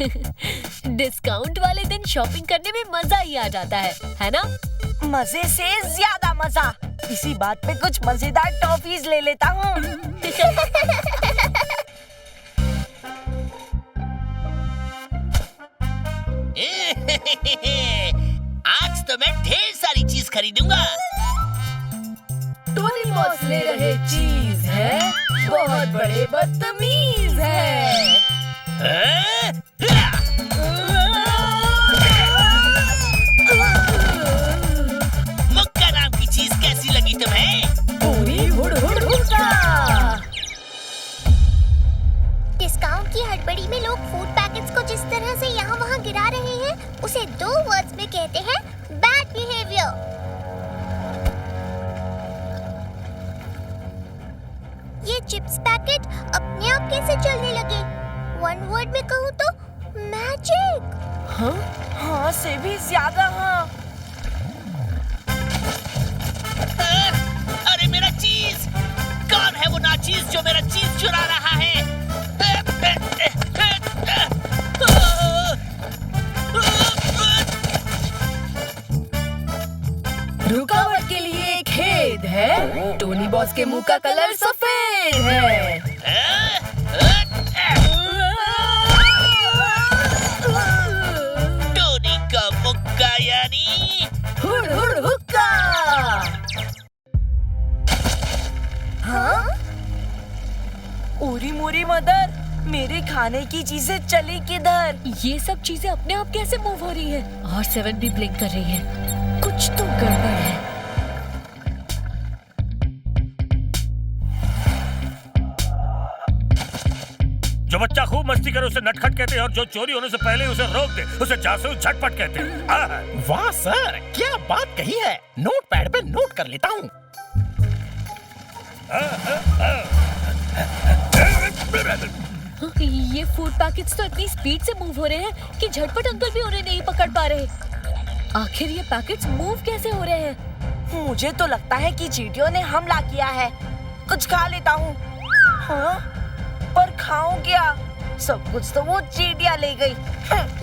Discount वाले दिन shopping करने में मजा ही आ जाता है ना? मजे से ज्यादा मजा। इसी बात पे कुछ मजेदार टॉफीज ले लेता हूँ। आज तो मैं ढेर सारी चीज खरीदूंगा। टोनी बॉस ले रहे चीज है, बहुत बड़े बदतमीज है। मुक्का नाम की चीज कैसी लगी तुम्हें? पूरी हुड़ हुड़ हुक्का। डिस्काउंट की हड़बड़ी में लोग फूड पैकेट्स को जिस तरह से यहाँ वहाँ गिरा रहे हैं, उसे 2 वर्ड्स में कहते हैं बैड बिहेवियर। ये चिप्स पैकेट अपने आप कैसे चलने लगे? 1 वर्ड में कहूँ तो मैजिक। हाँ से भी ज्यादा। हाँ अरे मेरा चीज! कौन है वो नाचीज जो मेरा चीज चुरा रहा है? रुकावट के लिए खेद है, टोनी बॉस के मुंह का कलर सफेद है। टोनी का मुक्का यानी हुड़ हुड़ हुक्का। हाँ? उरी मुरी मदर, मेरे खाने की चीजें चली किधर? ये सब चीजें अपने आप कैसे मूव हो रही है? और 7 भी ब्लिंक कर रही है। कुछ तो गड़बड़ है। जो बच्चा खूब मस्ती करे उसे नटखट कहते हैं और जो चोरी होने से पहले उसे रोक दे उसे जासूस झटपट कहते हैं। वाह सर, क्या बात कही है। नोटपैड पे नोट कर लेता हूँ। ये फूड पैकेट्स तो इतनी स्पीड से मूव हो रहे हैं कि झटपट अंकल भी उन्हें नहीं पकड़ पा रहे। आखिर ये पैकेट्स मूव कैसे हो रहे हैं? मुझे तो लगता है कि चींटियों ने हमला किया है। कुछ खा लेता हूँ। हाँ? पर खाऊं क्या? सब कुछ तो वो चींटियां ले गई।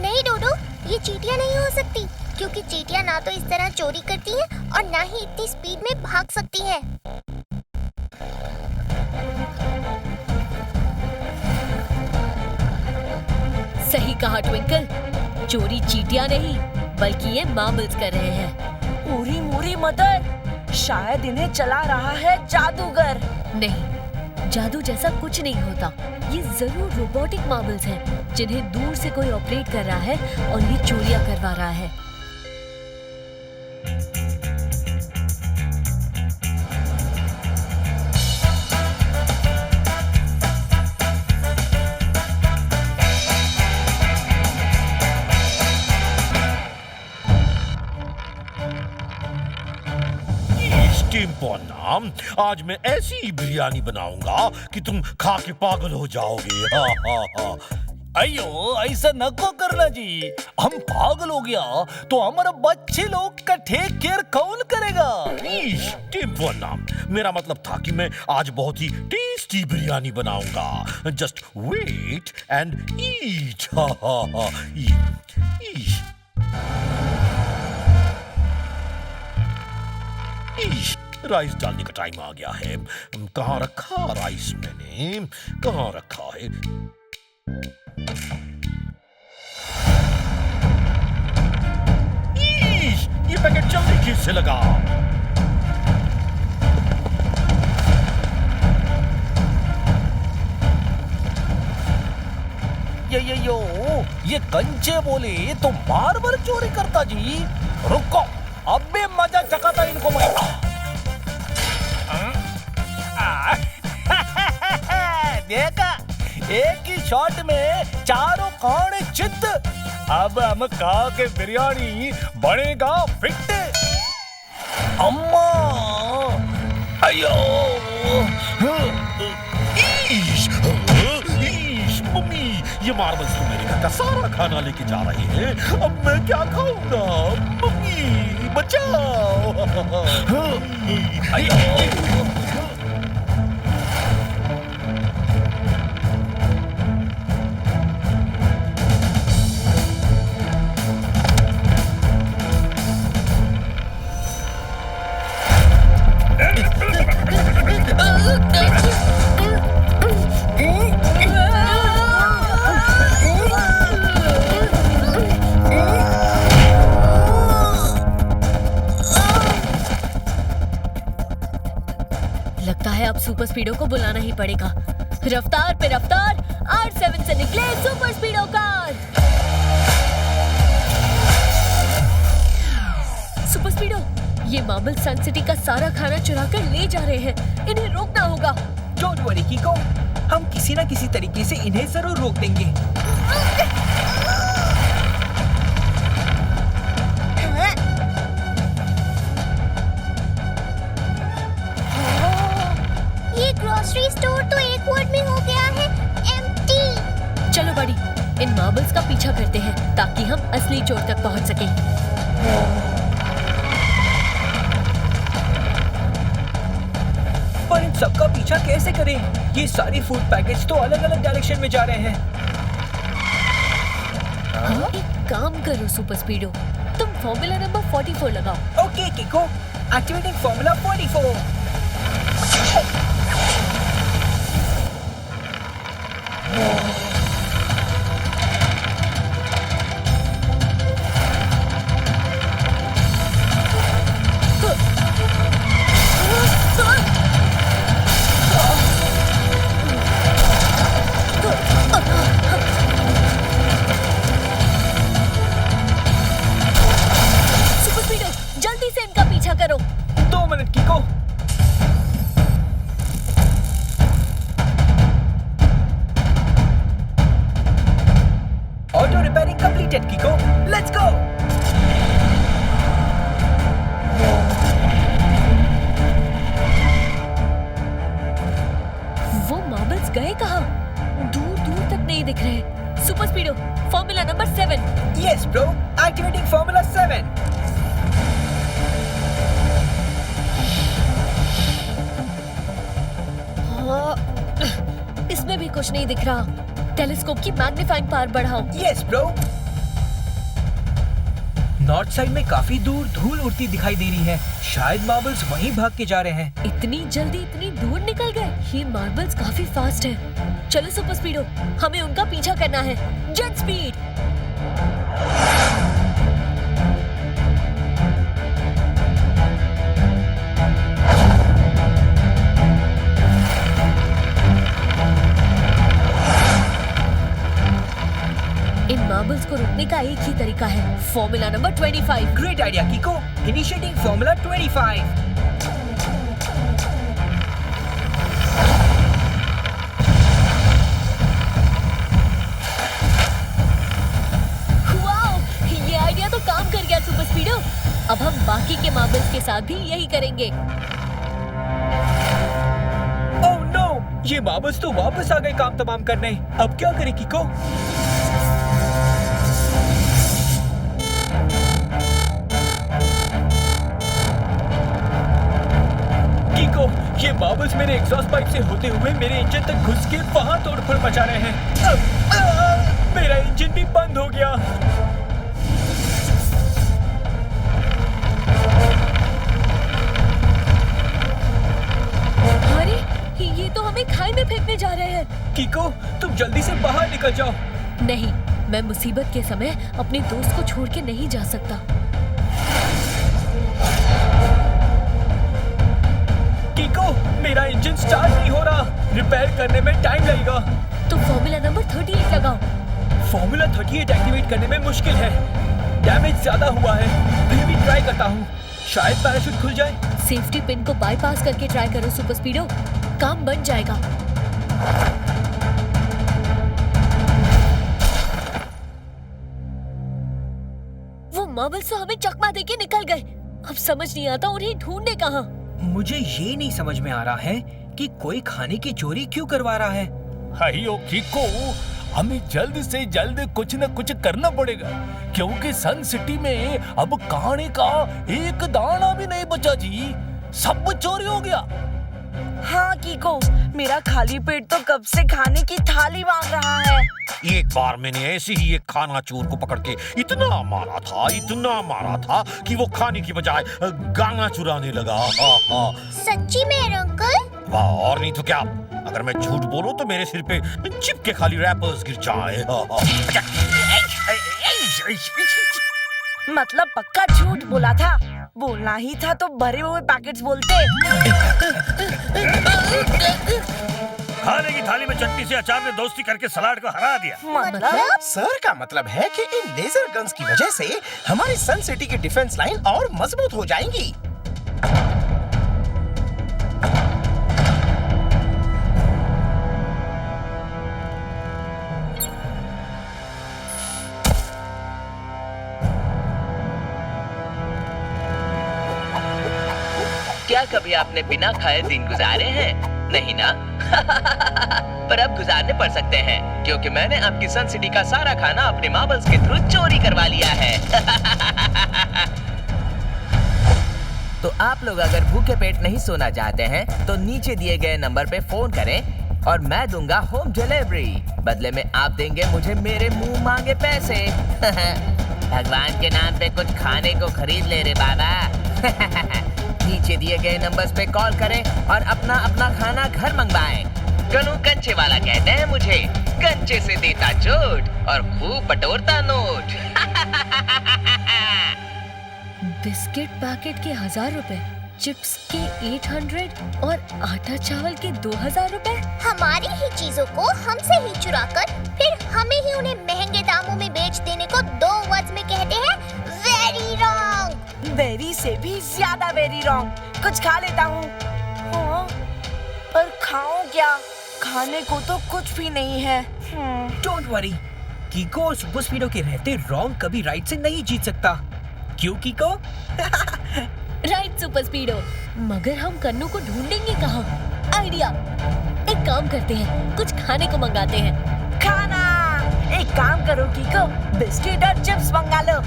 नहीं डोडो, ये चींटियां नहीं हो सकती, क्योंकि चींटियां ना तो इस तरह चोरी करती हैं और ना ही इतनी स्पीड में भाग सकती हैं। सही कहा ट्विंकल, चोरी चींटियां नहीं बल्कि ये मार्बल्स कर रहे हैं। उरी मुरी मदर, शायद इन्हें चला रहा है जादूगर। नहीं, जादू जैसा कुछ नहीं होता। ये जरूर रोबोटिक मार्बल्स हैं जिन्हें दूर से कोई ऑपरेट कर रहा है और ये चोरियां करवा रहा है। नाम, आज मैं ऐसी बिरयानी बनाऊंगा कि तुम खा के पागल हो जाओगे। हा हा हा। अयो ऐसा नको करना जी, हम पागल हो गया तो हमारा बच्चे लोग का टेक केयर कौन करेगा? नाम, मेरा मतलब था कि मैं आज बहुत ही टेस्टी बिरयानी बनाऊंगा। Just wait and eat. हा हा हा। राइस डालने का टाइम आ गया है। कहाँ रखा राइस? मैंने कहाँ रखा है? ये पैकेट जल्दी किससे लगा? ये कंचे बोले तो बार-बार चोरी करता जी। रुको, अब भी मजा चखाता इनको मैं। देखा, एक ही शॉट में चारों कौड़े चित्त। अब हम खा के बिरयानी बनेगा फिट। अम्मा, अयो, मम्मी, ये मार्बल्स तो मेरे घर का सारा खाना लेके जा रहे हैं। अब मैं क्या खाऊंगा? मम्मी बचाओ। सुपर स्पीडो को बुलाना ही पड़ेगा। रफ्तार पे रफ्तार, R7 से निकले सुपर स्पीडो कार। सुपर स्पीडो, ये मार्बल सन सिटी का सारा खाना चुरा कर ले जा रहे हैं। इन्हें रोकना होगा। डोंट वरी कीको, हम किसी ना किसी तरीके से इन्हें जरूर रोक देंगे। ये ग्रोसरी स्टोर तो एक वर्ड में हो गया है, एम्प्टी। चलो बड़ी, इन मार्बल्स का पीछा करते हैं ताकि हम असली चोर तक पहुंच सकें। पर इन सबका पीछा कैसे करें? ये सारे फूड पैकेज तो अलग अलग डायरेक्शन में जा रहे हैं। एक काम करो सुपर स्पीडो, तुम फॉर्मूला नंबर 44 लगाओ। Okay Kiko, activating formula 44। Super Speedo, जल्दी से इनका पीछा करो। 2 minute Kiko. Auto repairing completed Kiko, let's go. वो मार्बल्स गए कहाँ? दूर दूर तक नहीं दिख रहे। Super Speedo, formula number 7। Yes bro, activating formula 7। इसमें भी कुछ नहीं दिख रहा। टेलीस्कोप की मैग्नीफाइंग पावर बढ़ाओ। Yes bro. नॉर्थ साइड में काफी दूर धूल उड़ती दिखाई दे रही है। शायद मार्बल्स वहीं भाग के जा रहे हैं। इतनी जल्दी इतनी दूर निकल गए। ये मार्बल्स काफी फास्ट है। चलो सुपर स्पीडो, हमें उनका पीछा करना है। Jet speed. इन मार्बल्स को रोकने का एक ही तरीका है, formula number 25। Great idea कीको, initiating formula 25। Wow, ये आइडिया तो काम कर गया सुपर स्पीडो। अब हम बाकी के मार्बल्स के साथ भी यही करेंगे। ओह नो, ये मार्बल्स तो वापस आ गए काम तमाम करने। अब क्या करें कीको? कीको, ये मार्बल्स मेरे एग्जॉस्ट पाइप से होते हुए मेरे इंजन तक घुस के वहां तोड़फोड़ मचा रहे हैं। मेरा इंजन भी बंद हो गया। अरे, ये तो हमें खाई में फेंकने जा रहे हैं। कीको, तुम जल्दी से बाहर निकल जाओ। नहीं, मैं मुसीबत के समय अपने दोस्त को छोड़ के नहीं जा सकता। कीको, मेरा इंजन स्टार्ट नहीं हो रहा। रिपेयर करने में टाइम लगेगा। तो फॉर्मूला नंबर 38 लगाओ। फॉर्मूला 38 एक्टिवेट करने में मुश्किल है। डैमेज ज्यादा हुआ है। फिर भी ट्राई करता हूँ, शायद पैराशूट खुल जाए। सेफ्टी पिन को बाईपास करके ट्राई करो सुपर स्पीडो, काम बन जाएगा। वो मार्बल्स तो हमें चकमा देके निकल गए। अब समझ नहीं आता उन्हें ढूंढने कहाँ। मुझे ये नहीं समझ में आ रहा है कि कोई खाने की चोरी क्यों करवा रहा है। हाइयो कीको, हमें जल्द से जल्द कुछ न कुछ करना पड़ेगा, क्योंकि सन सिटी में अब खाने का एक दाना भी नहीं बचा जी। सब चोरी हो गया। हाँ कीको, मेरा खाली पेट तो कब से खाने की थाली मांग रहा है। एक बार मैंने ऐसे ही एक खाना चोर को पकड़ के इतना मारा था कि वो खाने की बजाय गाना चुराने लगा। सच्ची में अंकल? वाह, और नहीं तो क्या। अगर मैं झूठ बोलूं तो मेरे सिर पे चिप के खाली रैपर्स गिर जाए। मतलब पक्का झूठ बोला था। बोलना ही था तो भरे हुए पैकेट्स बोलते। खाने की थाली में चटनी से अचार ने दोस्ती करके सलाड को हरा दिया। मतलब सर का मतलब है कि इन लेजर गन्स की वजह से हमारी सन सिटी की डिफेंस लाइन और मजबूत हो जाएंगी। क्या कभी आपने बिना खाए दिन गुजारे हैं? नहीं ना? पर अब गुजारने पड़ सकते हैं, क्योंकि मैंने आपकी सन सिटी का सारा खाना अपने मार्बल्स के थ्रू चोरी करवा लिया है। तो आप लोग अगर भूखे पेट नहीं सोना चाहते हैं, तो नीचे दिए गए नंबर पे फोन करें और मैं दूंगा होम डिलीवरी। बदले में आप देंगे मुझे मेरे मुंह मांगे पैसे। भगवान के नाम पे कुछ खाने को खरीद ले रे बाबा। नीचे दिए गए नंबर्स पे कॉल करें और अपना अपना खाना घर मंगवाएं। कनू कंचे वाला कहते हैं मुझे, कंचे से देता चोट और खूब बटोरता नोट। बिस्किट पैकेट के 1000 रुपए, चिप्स के 800 और आटा चावल के 2000 रुपए। हमारी ही चीजों को हमसे ही चुराकर फिर हमें ही उन्हें महंगे दामों में बेच देने को 2 वर्ड्स में कहते हैं वेरी रॉन्ग। वेरी से भी ज्यादा वेरी रॉन्ग। कुछ खा लेता हूँ। हाँ, पर खाऊं क्या? खाने को तो कुछ भी नहीं है। डोंट वरी, कीको और सुपर स्पीडो के रहते रॉन्ग कभी राइट से नहीं जीत सकता। क्यों कीको? राइट सुपर स्पीडो, मगर हम कन्नू को ढूंढेंगे कहाँ? आइडिया, एक काम करते हैं, कुछ खाने को मंगाते हैं। खाना! एक काम करो कीको, बिस्किट और चिप्स मंगा लो।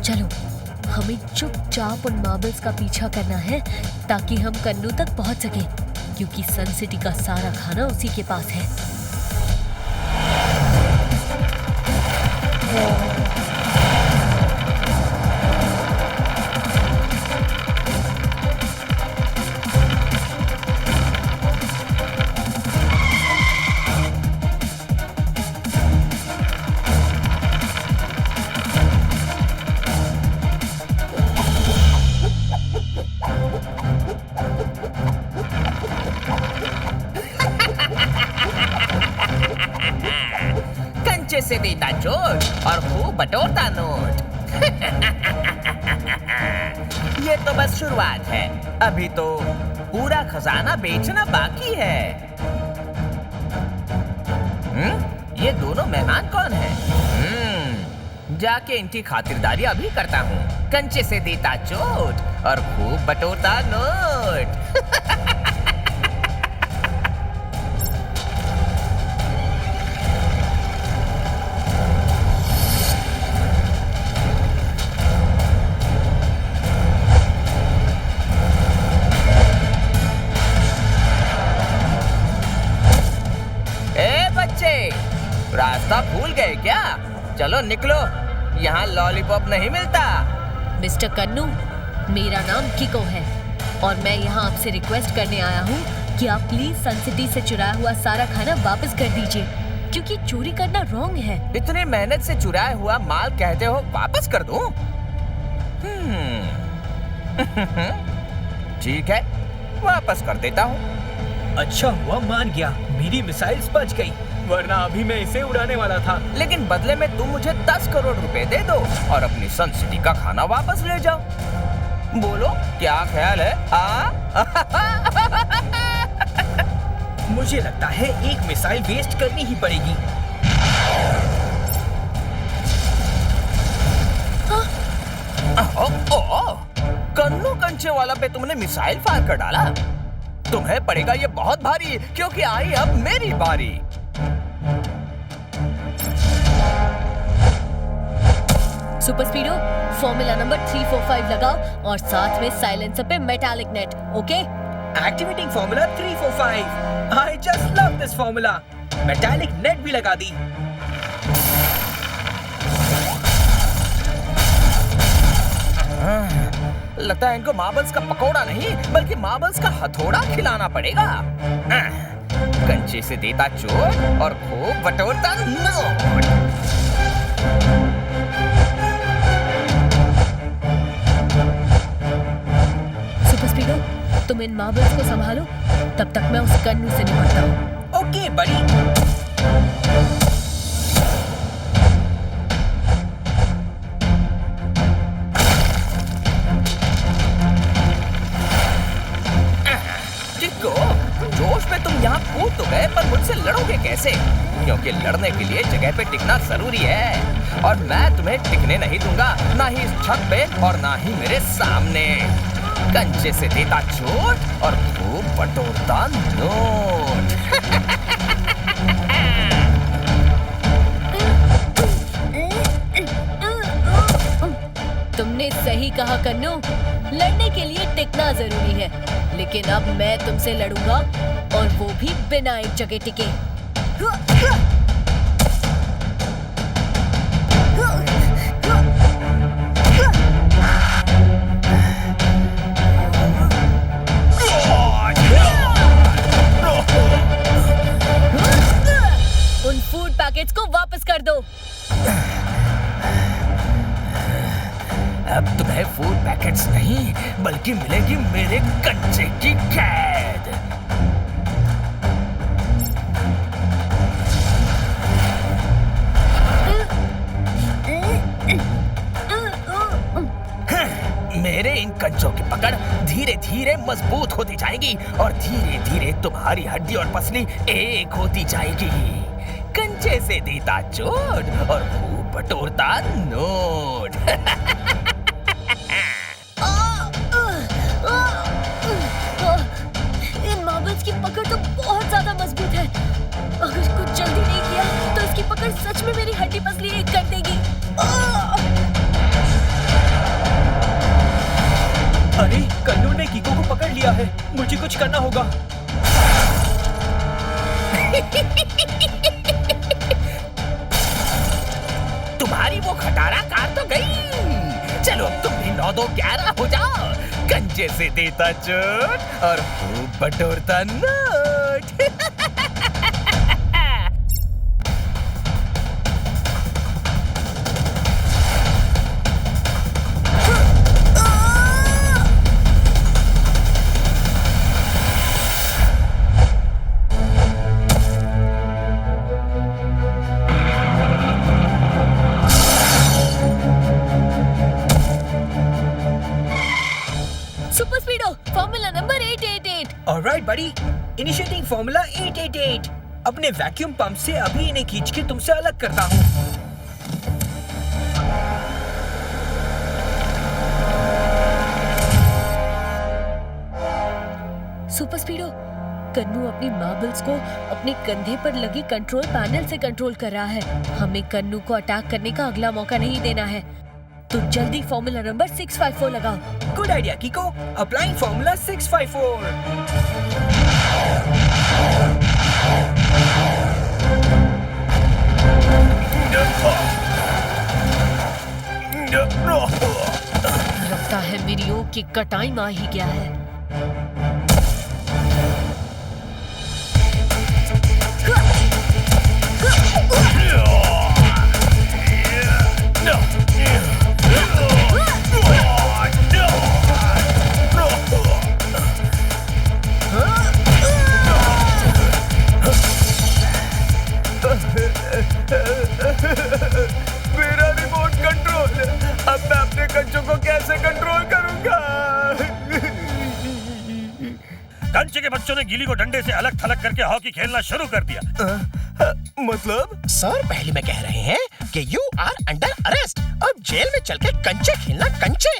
चलो, हमें चुपचाप उन मार्बल्स का पीछा करना है ताकि हम कन्नू तक पहुंच सके, क्योंकि सन सिटी का सारा खाना उसी के पास है। कंचे से देता चोट और खूब बटोरता नोट। ये तो बस शुरुआत है, अभी तो पूरा खजाना बेचना बाकी है। ये दोनों मेहमान कौन हैं? जाके इनकी खातिरदारी अभी करता हूँ। कंचे से देता चोट और खूब बटोरता नोट। रास्ता भूल गए क्या? चलो निकलो, यहाँ लॉलीपॉप नहीं मिलता। मिस्टर कन्नू, मेरा नाम किको है और मैं यहाँ आपसे रिक्वेस्ट करने आया हूँ कि आप प्लीज सन सिटी से चुराया हुआ सारा खाना वापस कर दीजिए, क्योंकि चोरी करना रॉन्ग है। इतनी मेहनत से चुराया हुआ माल कहते हो वापस कर दूं? ठीक है, वापस कर देता हूँ। अच्छा हुआ मान गया, मेरी मिसाइल्स बच गई, वरना अभी मैं इसे उड़ाने वाला था। लेकिन बदले में तुम मुझे 10 करोड़ रुपए दे दो और अपनी सन सिटी का खाना वापस ले जाओ। बोलो क्या ख्याल है? मुझे लगता है एक मिसाइल वेस्ट करनी ही पड़ेगी। कन्नू कंचे वाला पे तुमने मिसाइल फायर कर डाला। तुम्हें पड़ेगा ये बहुत भारी, क्योंकि आई अब मेरी बारी। सुपर स्पीडो, फॉर्मूला नंबर 345 लगाओ और साथ में साइलेंसर पे metallic net, okay? Activating formula 345। I just love this formula. Metallic net भी लगा दी। लगता है इनको मार्बल्स का पकोड़ा नहीं बल्कि मार्बल्स का हथौड़ा खिलाना पड़ेगा। कंचे से देता चोट और खूब बटोरता नोट। सुपर स्पीडो, तुम इन मार्बल्स को संभालो, तब तक मैं उस कन्नू से निपटता हूँ। ओके बड़ी। जोश में तुम यहाँ कूद तो गए पर मुझसे लड़ोगे कैसे? क्योंकि लड़ने के लिए जगह पे टिकना जरूरी है और मैं तुम्हें टिकने नहीं दूंगा, ना ही इस छत पे और ना ही मेरे सामने। कंचे से देता चोट और खूब बटोरता नोट। तुमने सही कहा कन्नू, लड़ने के लिए टिकना जरूरी है, लेकिन अब मैं तुमसे लड़ूंगा और वो भी बिना एक जगह टिके। उन फूड पैकेट्स को वापस कर दो। अब तुम्हें फूड पैकेट्स नहीं बल्कि मिलेगी मेरे कंचे की कैद। मेरे इन कंचों की पकड़ धीरे धीरे मजबूत होती जाएगी और धीरे धीरे तुम्हारी हड्डी और पसली एक होती जाएगी। कंचे से देता चोट और खूब बटोरता नोट। इन मार्बल्स की पकड़ तो बहुत ज्यादा मजबूत है। अगर कुछ जल्दी नहीं किया तो इसकी पकड़ सच में मेरी हड्डी पसली एक कर देगी। अरे कन्नू ने कीको को पकड़ लिया है। मुझे कुछ करना होगा। तुम्हारी वो खटारा कार तो गई। चलो अब तुम भी 9-2-11 हो जाओ। कंचे से देता चोट और खूब बटोरता note. Super Speedo, formula number 888। Alright बड़ी, इनिशिएटिंग फॉर्मूला 888। अपने वैक्यूम पंप से अभी इन्हें खींच के तुमसे अलग करता हूँ। सुपर स्पीडो, कन्नू अपनी मार्बल्स को अपने कंधे पर लगी कंट्रोल पैनल से कंट्रोल कर रहा है। हमें कन्नू को अटैक करने का अगला मौका नहीं देना है। तो जल्दी फॉर्मूला नंबर 654 लगाओ। Good idea कीको। Applying formula 654। लगता है मेरी ओके का टाइम आ ही गया है। मेरा रिमोट कंट्रोल, अब मैं अपने कंचों को कैसे कंट्रोल करूंगा? कंचे के बच्चों ने गिली को डंडे से अलग थलग करके हॉकी खेलना शुरू कर दिया। मतलब सर पहले में कह रहे हैं कि यू आर अंडर अरेस्ट। अब जेल में चल के कंचे खेलना कंचे।